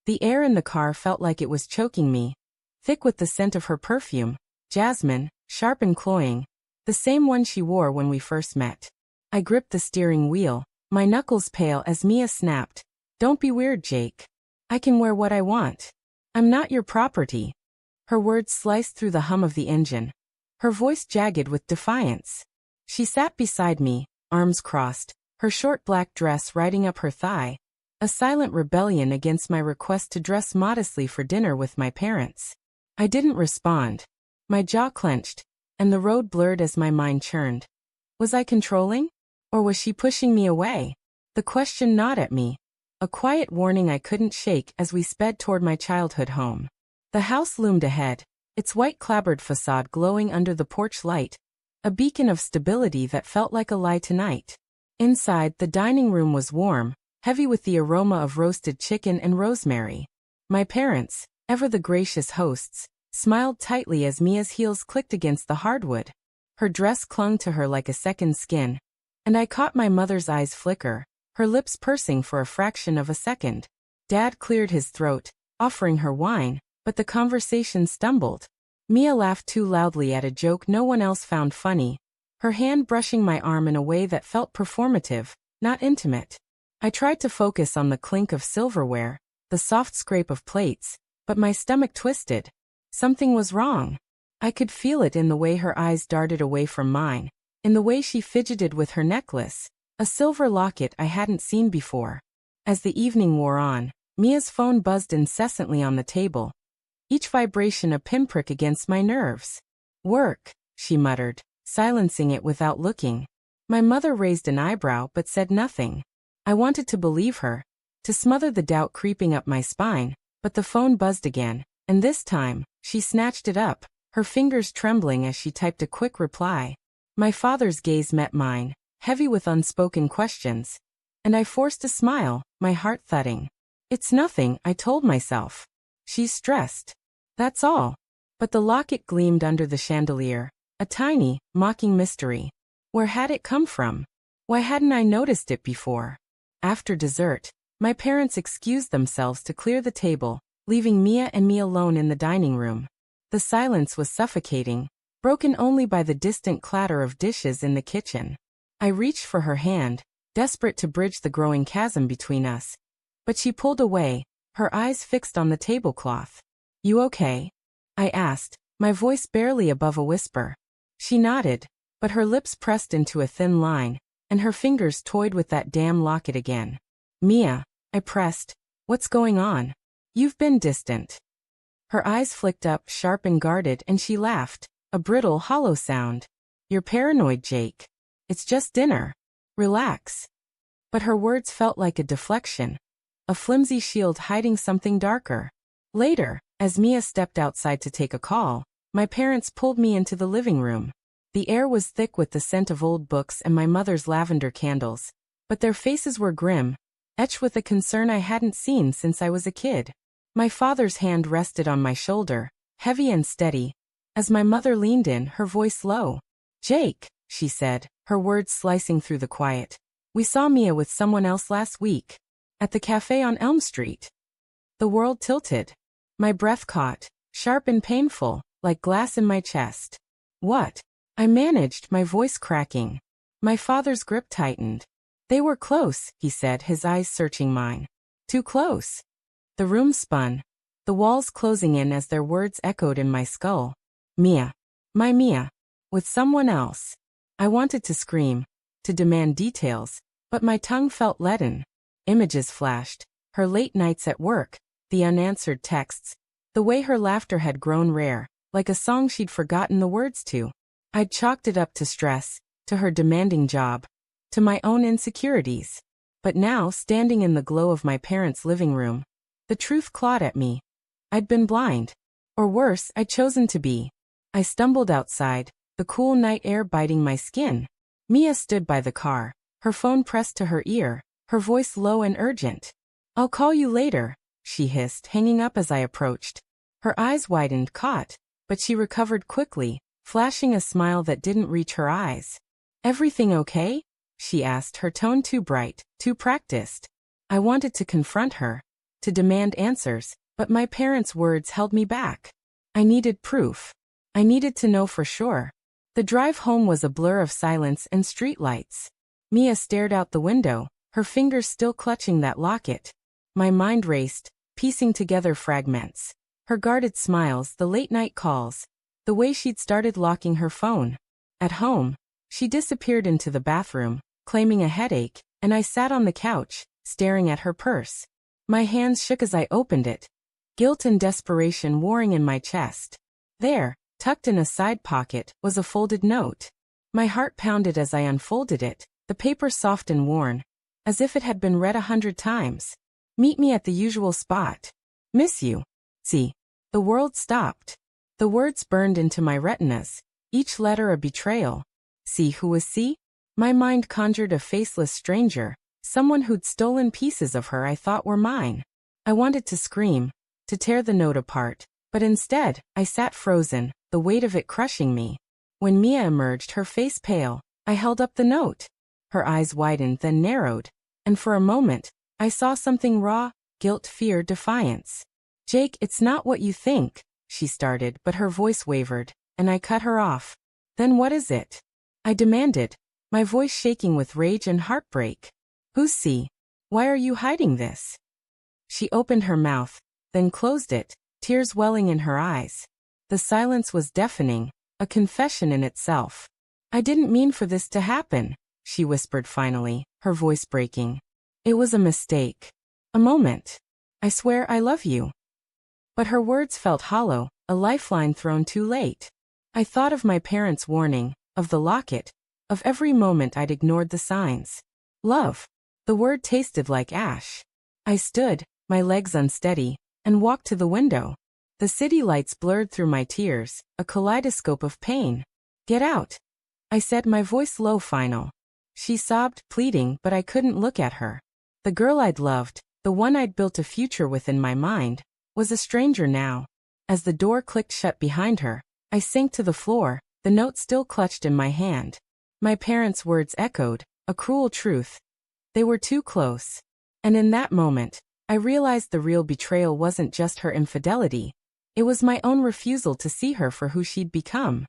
The air in the car felt like it was choking me, thick with the scent of her perfume, jasmine, sharp and cloying, the same one she wore when we first met. I gripped the steering wheel, my knuckles pale as Mia snapped, "Don't be weird, Jake. I can wear what I want. I'm not your property." Her words sliced through the hum of the engine, her voice jagged with defiance. She sat beside me, arms crossed, her short black dress riding up her thigh, a silent rebellion against my request to dress modestly for dinner with my parents. I didn't respond. My jaw clenched, and the road blurred as my mind churned. Was I controlling? Or was she pushing me away? The question gnawed at me, a quiet warning I couldn't shake as we sped toward my childhood home. The house loomed ahead, its white clapboard facade glowing under the porch light, a beacon of stability that felt like a lie tonight. Inside, the dining room was warm, heavy with the aroma of roasted chicken and rosemary. My parents, ever the gracious hosts, smiled tightly as Mia's heels clicked against the hardwood. Her dress clung to her like a second skin, and I caught my mother's eyes flicker, her lips pursing for a fraction of a second. Dad cleared his throat, offering her wine, but the conversation stumbled. Mia laughed too loudly at a joke no one else found funny, her hand brushing my arm in a way that felt performative, not intimate. I tried to focus on the clink of silverware, the soft scrape of plates, but my stomach twisted. Something was wrong. I could feel it in the way her eyes darted away from mine, in the way she fidgeted with her necklace, a silver locket I hadn't seen before. As the evening wore on, Mia's phone buzzed incessantly on the table, each vibration a pinprick against my nerves. "Work," she muttered, silencing it without looking. My mother raised an eyebrow but said nothing. I wanted to believe her, to smother the doubt creeping up my spine, but the phone buzzed again, and this time, she snatched it up, her fingers trembling as she typed a quick reply. My father's gaze met mine, heavy with unspoken questions, and I forced a smile, my heart thudding. "It's nothing," I told myself. "She's stressed. That's all." But the locket gleamed under the chandelier, a tiny, mocking mystery. Where had it come from? Why hadn't I noticed it before? After dessert, my parents excused themselves to clear the table, leaving Mia and me alone in the dining room. The silence was suffocating, broken only by the distant clatter of dishes in the kitchen. I reached for her hand, desperate to bridge the growing chasm between us, but she pulled away, her eyes fixed on the tablecloth. "You okay?" I asked, my voice barely above a whisper. She nodded, but her lips pressed into a thin line, and her fingers toyed with that damn locket again. "Mia," I pressed, "what's going on? You've been distant." Her eyes flicked up, sharp and guarded, and she laughed, a brittle, hollow sound. "You're paranoid, Jake. It's just dinner. Relax." But her words felt like a deflection, a flimsy shield hiding something darker. Later, as Mia stepped outside to take a call, my parents pulled me into the living room. The air was thick with the scent of old books and my mother's lavender candles, but their faces were grim, etched with a concern I hadn't seen since I was a kid. My father's hand rested on my shoulder, heavy and steady, as my mother leaned in, her voice low. "Jake," she said, her words slicing through the quiet. "We saw Mia with someone else last week. At the cafe on Elm Street." The world tilted. My breath caught, sharp and painful, like glass in my chest. "What?" I managed, my voice cracking. My father's grip tightened. "They were close," he said, his eyes searching mine. "Too close." The room spun, the walls closing in as their words echoed in my skull. "Mia. My Mia. With someone else." I wanted to scream, to demand details, but my tongue felt leaden. Images flashed, her late nights at work, the unanswered texts, the way her laughter had grown rare, like a song she'd forgotten the words to. I'd chalked it up to stress, to her demanding job, to my own insecurities. But now, standing in the glow of my parents' living room, the truth clawed at me. I'd been blind. Or worse, I'd chosen to be. I stumbled outside, the cool night air biting my skin. Mia stood by the car, her phone pressed to her ear, her voice low and urgent. "I'll call you later," she hissed, hanging up as I approached. Her eyes widened, caught, but she recovered quickly, flashing a smile that didn't reach her eyes. "Everything okay?" she asked, her tone too bright, too practiced. I wanted to confront her, to demand answers, but my parents' words held me back. I needed proof. I needed to know for sure. The drive home was a blur of silence and streetlights. Mia stared out the window, her fingers still clutching that locket. My mind raced, piecing together fragments. Her guarded smiles, the late-night calls, the way she'd started locking her phone. At home, she disappeared into the bathroom, claiming a headache, and I sat on the couch, staring at her purse. My hands shook as I opened it, guilt and desperation warring in my chest. There, tucked in a side pocket, was a folded note. My heart pounded as I unfolded it, the paper soft and worn, as if it had been read 100 times. Meet me at the usual spot. Miss you. See. The world stopped. The words burned into my retinas, each letter a betrayal. See who was C? My mind conjured a faceless stranger, someone who'd stolen pieces of her I thought were mine. I wanted to scream, to tear the note apart, but instead, I sat frozen, the weight of it crushing me. When Mia emerged, her face pale, I held up the note. Her eyes widened, then narrowed, and for a moment, I saw something raw, guilt, fear, defiance. Jake, it's not what you think, she started, but her voice wavered, and I cut her off. Then what is it? I demanded, my voice shaking with rage and heartbreak. Who's C? Why are you hiding this? She opened her mouth, then closed it, tears welling in her eyes. The silence was deafening, a confession in itself. I didn't mean for this to happen, she whispered finally, her voice breaking. It was a mistake. A moment. I swear I love you. But her words felt hollow, a lifeline thrown too late. I thought of my parents' warning, of the locket, of every moment I'd ignored the signs. Love. The word tasted like ash. I stood, my legs unsteady, and walked to the window. The city lights blurred through my tears, a kaleidoscope of pain. Get out. I said, my voice low, final. She sobbed, pleading, but I couldn't look at her. The girl I'd loved, the one I'd built a future with in my mind, was a stranger now. As the door clicked shut behind her, I sank to the floor, the note still clutched in my hand. My parents' words echoed, a cruel truth. They were too close. And in that moment, I realized the real betrayal wasn't just her infidelity. It was my own refusal to see her for who she'd become.